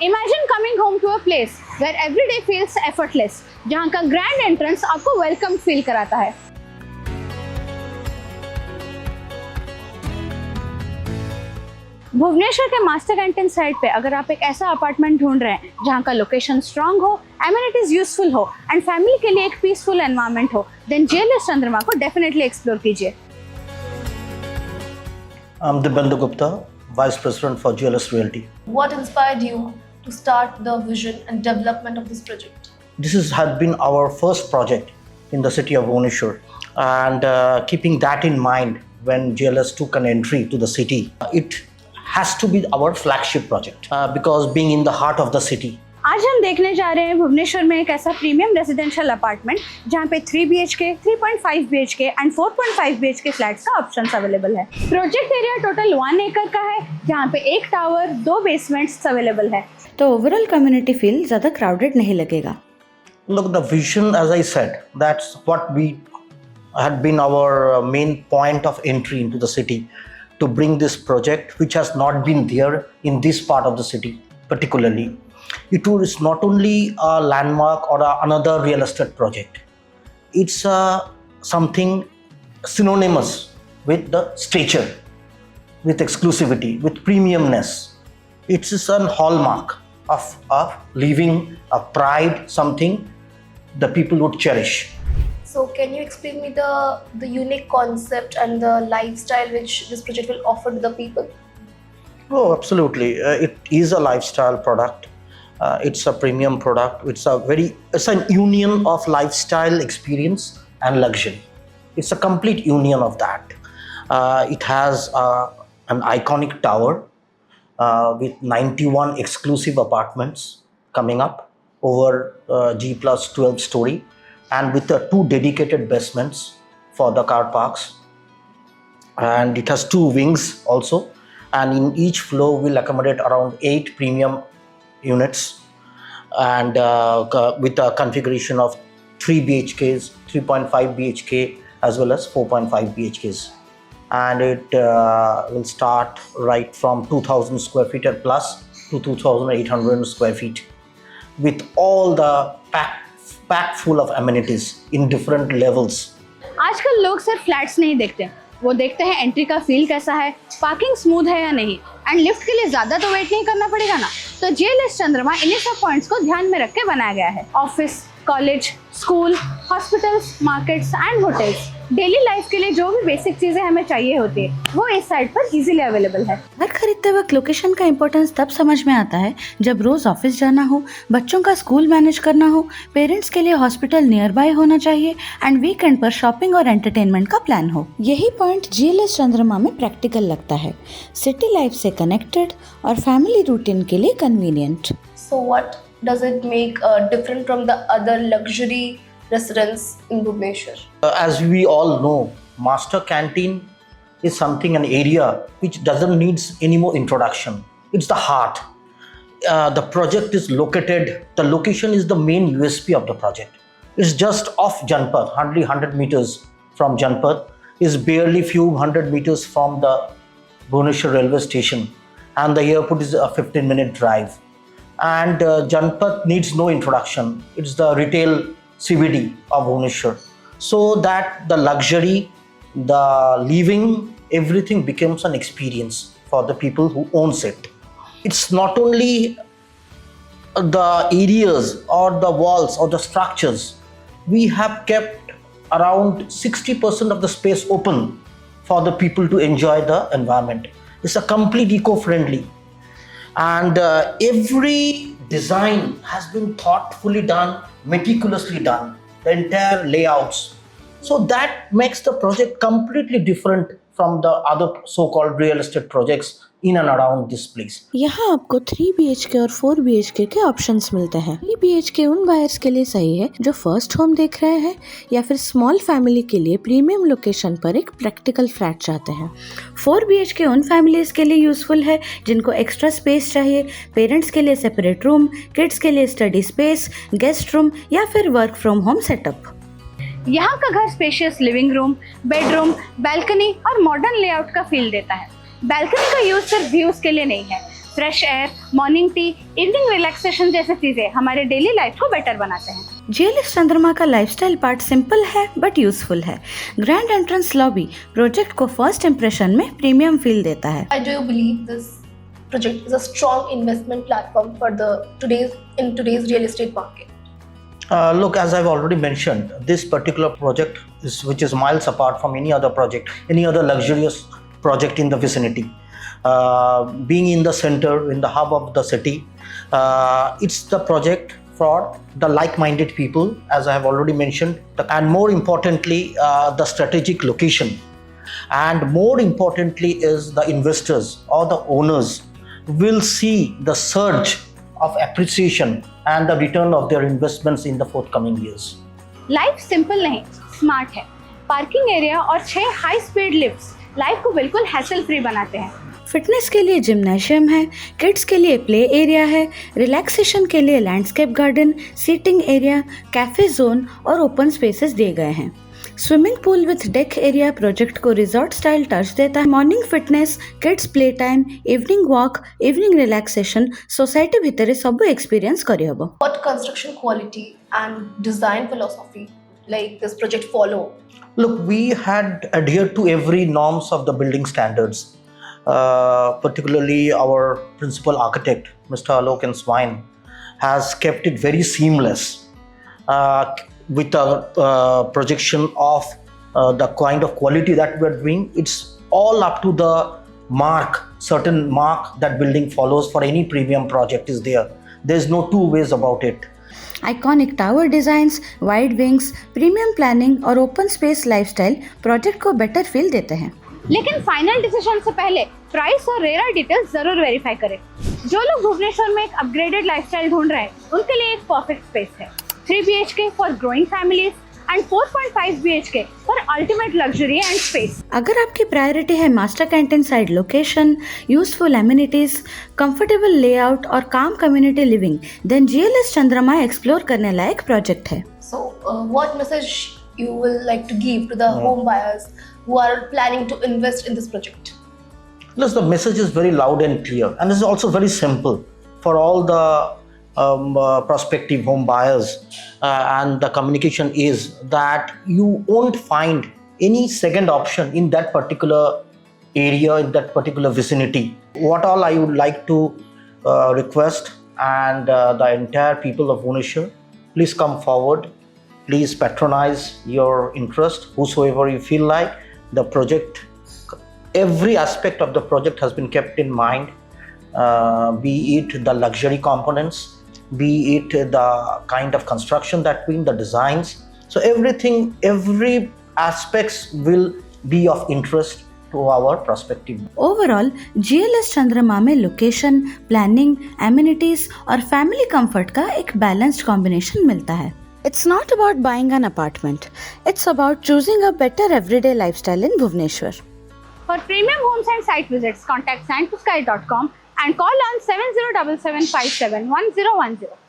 Imagine coming home to a place where every day feels effortless, जहाँ का grand entrance आपको welcome feel कराता है। भुवनेश्वर के मास्टर कैंटीन साइट पे अगर आप एक ऐसा अपार्टमेंट ढूंढ रहे हैं जहाँ का लोकेशन स्ट्रांग हो, एमिनिटीज यूजफुल हो एंड फैमिली के लिए एक पीसफुल एनवायरनमेंट हो, देन JLS चंद्रमा को डेफिनेटली एक्सप्लोर कीजिए। I'm Dibyendu Gupta, Vice President for JLS Realty. What inspired you to start the vision and development of this project? This had been our first project in the city of Bhubaneswar, and keeping that in mind, when JLS took an entry to the city, it has to be our flagship project because being in the heart of the city. आज हम देखने जा रहे हैं भुवनेश्वर में एक ऐसा premium residential apartment जहाँ पे 3 BHK, 3.5 BHK and 4.5 BHK flats का ऑप्शंस अवेलेबल है। प्रोजेक्ट एरिया टोटल 1 एकड़ का है जहाँ पे एक टावर, 2 बेसमेंट्स अवेलेबल है, तो ओवरऑल कम्युनिटी फील ज़्यादा क्राउडेड नहीं लगेगा। Look, the vision, as I said, that's what we had been our main point of entry into the city, to bring this project which has not been there in this part of the city particularly. It is not only a landmark or another real estate project. It's something synonymous with the stature, with exclusivity, with premiumness. It's a hallmark of living, a pride, something the people would cherish. So can you explain me the unique concept and the lifestyle which this project will offer to the people? Oh, absolutely. It is a lifestyle product. It's a premium product. It's a union of lifestyle experience and luxury. It's a complete union of that. It has an iconic tower with 91 exclusive apartments coming up over G+12 story, and with 2 dedicated basements for the car parks. And it has 2 wings also, and in each floor will accommodate around 8 premium units, and with a configuration of 3 BHKs, 3.5 BHK as well as 4.5 BHKs. And it will start right from 2000 square feet and plus to 2800 square feet, with all the packed full of amenities in different levels. आजकल लोग सिर्फ flats नहीं देखते, वो देखते हैं entry का feel कैसा है, पार्किंग स्मूथ है या नहीं, एंड लिफ्ट के लिए ज्यादा तो वेट नहीं करना पड़ेगा ना। तो JLS चंद्रमा इन्हीं सब पॉइंट्स को ध्यान में रख के बनाया गया है। Office, college, school, hospitals, markets and hotels, daily life के लिए जो भी बेसिक चीजें हमें चाहिए होती है वो इस साइट पर इजीली अवेलेबल है। घर खरीदते वक्त लोकेशन का इम्पोर्टेंस तब समझ में आता है जब रोज ऑफिस जाना हो, बच्चों का स्कूल मैनेज करना हो, पेरेंट्स के लिए हॉस्पिटल नियर बाय होना चाहिए एंड वीकेंड पर शॉपिंग और एंटरटेनमेंट का प्लान हो। यही पॉइंट JLS चंद्रमा में प्रैक्टिकल लगता है, सिटी लाइफ से कनेक्टेड और फैमिली रूटीन के लिए convenient. So what does it make different from the other luxury residence in Bhubaneswar? As we all know, Master Canteen is something, an area which doesn't need any more introduction. It's the heart. The project is located, the location is the main USP of the project. It's just off Janpath, hardly 100 meters from Janpath, is barely few hundred meters from the Bhubaneswar railway station, and the airport is a 15-minute drive. And Janpath needs no introduction. It's the retail CBD of Bhubaneswar. So that the luxury, the living, everything becomes an experience for the people who owns it. It's not only the areas or the walls or the structures. We have kept around 60% of the space open for the people to enjoy the environment. It's a complete eco-friendly. And every design has been thoughtfully done, meticulously done, the entire layouts. So that makes the project completely different from the other so-called real estate projects in and around this place. यहाँ आपको 3 BHK और 4 BHK के options मिलते हैं। 3 BHK उन buyers के लिए सही है जो फर्स्ट होम देख रहे हैं या फिर स्मॉल फैमिली के लिए प्रीमियम लोकेशन पर एक प्रैक्टिकल फ्लैट चाहते हैं। 4 BHK उन फैमिलीज के लिए यूजफुल है जिनको एक्स्ट्रा स्पेस चाहिए, पेरेंट्स के लिए सेपरेट रूम, किड्स के लिए स्टडी स्पेस, गेस्ट रूम या फिर वर्क फ्रॉम होम सेटअप। यहाँ का घर spacious living room, bedroom, balcony और मॉडर्न लेआउट का फील देता है। बैल्कनी का यूज सिर्फ व्यूज के लिए नहीं है, fresh air, morning tea, evening relaxation जैसी चीजें हमारे डेली लाइफ को बेटर बनाते हैं। GLS चंद्रमा का लाइफस्टाइल पार्ट सिंपल है बट यूजफुल है। ग्रैंड एंट्रेंस लॉबी प्रोजेक्ट को फर्स्ट इंप्रेशन में प्रीमियम फील देता है। I do believe this project is a strong investment platform for today's real estate market. Look, as I've already mentioned, this particular project which is miles apart from any other project, any other luxurious project in the vicinity. Being in the center, in the hub of the city, it's the project for the like-minded people, as I have already mentioned, and more importantly, the strategic location. And more importantly is the investors or the owners will see the surge of appreciation and the return of their investments in the forthcoming years. Life simple नहीं, smart है। Parking area और 6 high speed lifts life को बिल्कुल hassle free बनाते हैं। Fitness के लिए gymnasium है, किड्स के लिए प्ले एरिया है, रिलैक्सेशन के लिए landscape garden, seating area, cafe zone और ओपन स्पेसेस दिए गए हैं। Swimming pool with deck area project को रिजॉर्ट स्टाइल टच देता है। Morning fitness, kids play time, evening walk, evening relaxation society भितर सब एक्सपीरियंस करहब। What construction quality and design philosophy like this project follow? Look, we had adhered to every norms of the building standards. Particularly our principal architect, Mr. Alok and Swine, has kept it very seamless with a projection of the kind of quality that we are doing. It's all up to the certain mark that building follows for any premium project is there. There's no two ways about it. Iconic tower designs, wide wings, premium planning और open space lifestyle project को better feel देते हैं। लेकिन final decision से पहले price और RERA details जरूर verify करें। जो लोग भुवनेश्वर में एक अपग्रेडेड लाइफस्टाइल ढूंढ रहे हैं, उनके लिए एक परफेक्ट स्पेस है। 3 BHK for growing families and 4.5 BHK for ultimate luxury and space. अगर आपकी प्रायोरिटी है master canteen side location, useful amenities, comfortable layout और काम कम्युनिटी लिविंग, देन GLS चंद्रमा एक्सप्लोर करने लायक प्रोजेक्ट है। So, what message you will like to give to the home buyers who are planning to invest in this project? Plus, the message is very loud and clear, and it's also very simple for all the prospective home buyers. And the communication is that you won't find any second option in that particular area, in that particular vicinity. What all I would like to request, and the entire people of Bhubaneswar, please come forward. Please patronize your interest, whosoever you feel like. The project, every aspect of the project has been kept in mind, be it the luxury components, be it the kind of construction that we, the designs. So everything, every aspects will be of interest to our prospective. Overall GLS चंद्रमा में location, planning, amenities और family comfort का एक balanced combination मिलता है। It's not about buying an apartment. It's about choosing a better everyday lifestyle in Bhubaneswar. For premium homes and site visits, contact sand2sky.com and call on 7077571010.